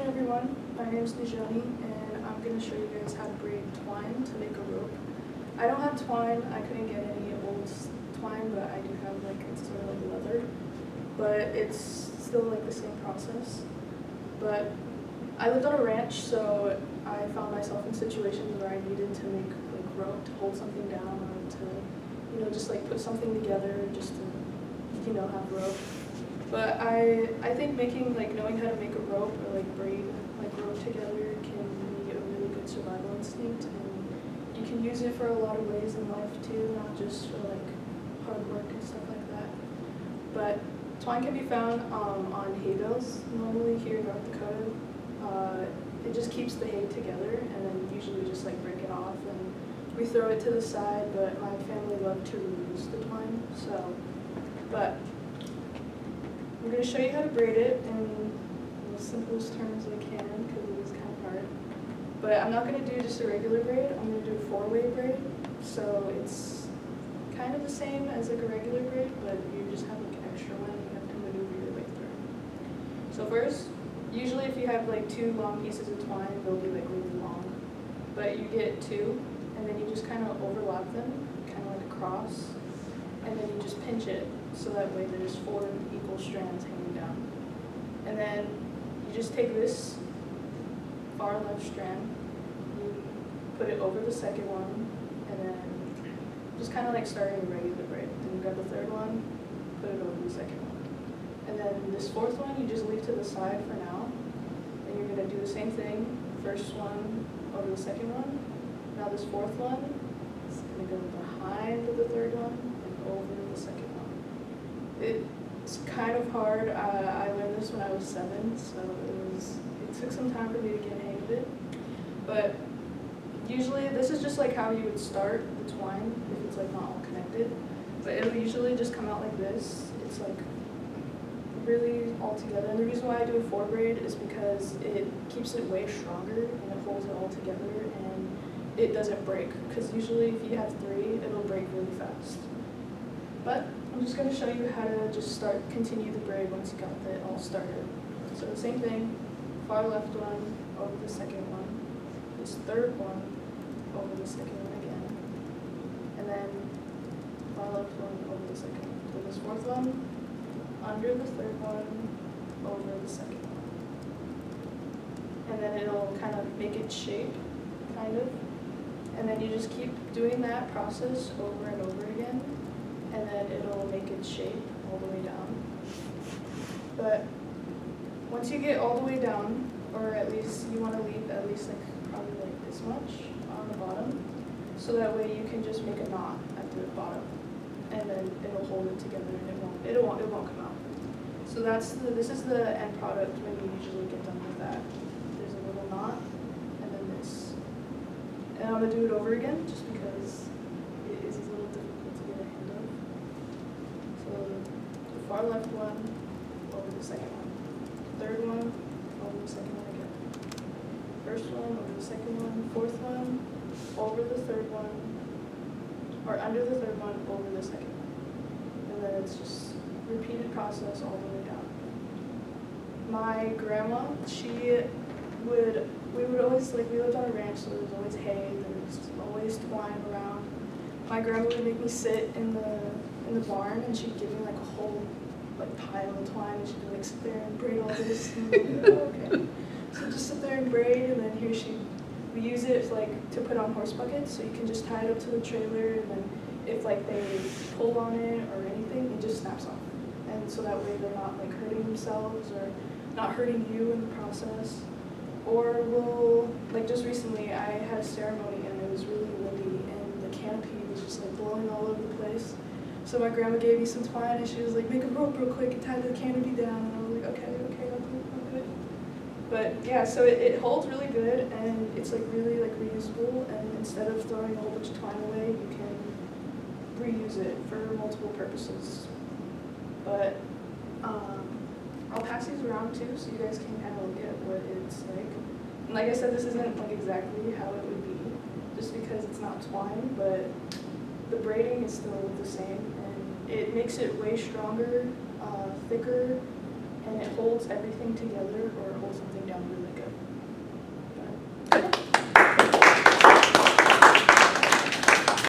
everyone, my name is Nijani and I'm going to show you guys how to braid twine to make a rope. I don't have twine, I couldn't get any old twine, but I do have it's sort of like leather, but it's still like the same process. But I lived on a ranch, so I found myself in situations where I needed to make like rope to hold something down or to, just like put something together just to, have rope. But I think knowing how to make a rope or like braid rope together can be a really good survival instinct, and you can use it for a lot of ways in life too, not just for like hard work and stuff like that. But twine can be found on hay bales, normally here in North Dakota. It just keeps the hay together, and then usually we just like break it off and we throw it to the side, but my family loved to reuse the twine, but I'm going to show you how to braid it in the simplest terms I can because it is kind of hard. But I'm not going to do just a regular braid, I'm going to do a four-way braid. So it's kind of the same as like a regular braid, but you just have like an extra one you have to maneuver your way through. So first, usually if you have like two long pieces of twine, they'll be like really long. But you get two, and then you just kind of overlap them, kind of like a cross, and then you just pinch it. So that way there's four equal strands hanging down. And then you just take this far left strand, you put it over the second one, and then just kind of like starting a regular braid. Then you grab the third one, put it over the second one. And then this fourth one you just leave to the side for now. And you're going to do the same thing, first one over the second one. Now this fourth one is going to go behind the third one and over the second one. It's kind of hard. I learned this when I was 7, so it took some time for me to get a hang of it. But usually this is just like how you would start the twine if it's like not all connected. But it'll usually just come out like this. It's like really all together. And the reason why I do a 4 braid is because it keeps it way stronger and it holds it all together and it doesn't break. Because usually if you have 3, it'll break really fast. But I'm just going to show you how to just continue the braid once you got it all started. So the same thing, far left one over the second one, this third one over the second one again, and then far left one over the second one. So this fourth one, under the third one, over the second one. And then it'll kind of make its shape, kind of. And then you just keep doing that process over and over again. And then it'll make its shape all the way down. But once you get all the way down, or at least you want to leave at least probably this much on the bottom, so that way you can just make a knot at the bottom, and then it'll hold it together and it won't come out. So this is the end product when you usually get done with that. There's a little knot, and then this. And I'm gonna do it over again just because it is a little difficult to get a hand of. So the far left one over the second one. Third one over the second one again. First one over the second one. Fourth one over the third one. Or under the third one over the second one. And then it's just repeated process all the way down. My grandma, we would always, we lived on a ranch, so there was always hay, there was always twine around. My grandma would make me sit in the barn, and she'd give me a whole pile of twine, and she'd be sit there and braid all this. And I'm like, oh, okay. So just sit there and braid, and then we use it to put on horse buckets, so you can just tie it up to the trailer, and then if they pull on it or anything, it just snaps off. And so that way they're not hurting themselves or not hurting you in the process. Or just recently I had a ceremony and it was really windy and the canopy was just blowing all over the place. So my grandma gave me some twine and she was like, make a rope real quick and tie the canopy down. And I was like, okay, I'll do it. But yeah, so it holds really good and it's really reusable, and instead of throwing a whole bunch of twine away, you can reuse it for multiple purposes. But I'll pass these around too, so you guys can kind of look at what it's like. And like I said, this isn't exactly how it would be, just because it's not twine, but the braiding is still the same, and it makes it way stronger, thicker, and it holds everything together or holds something down really good.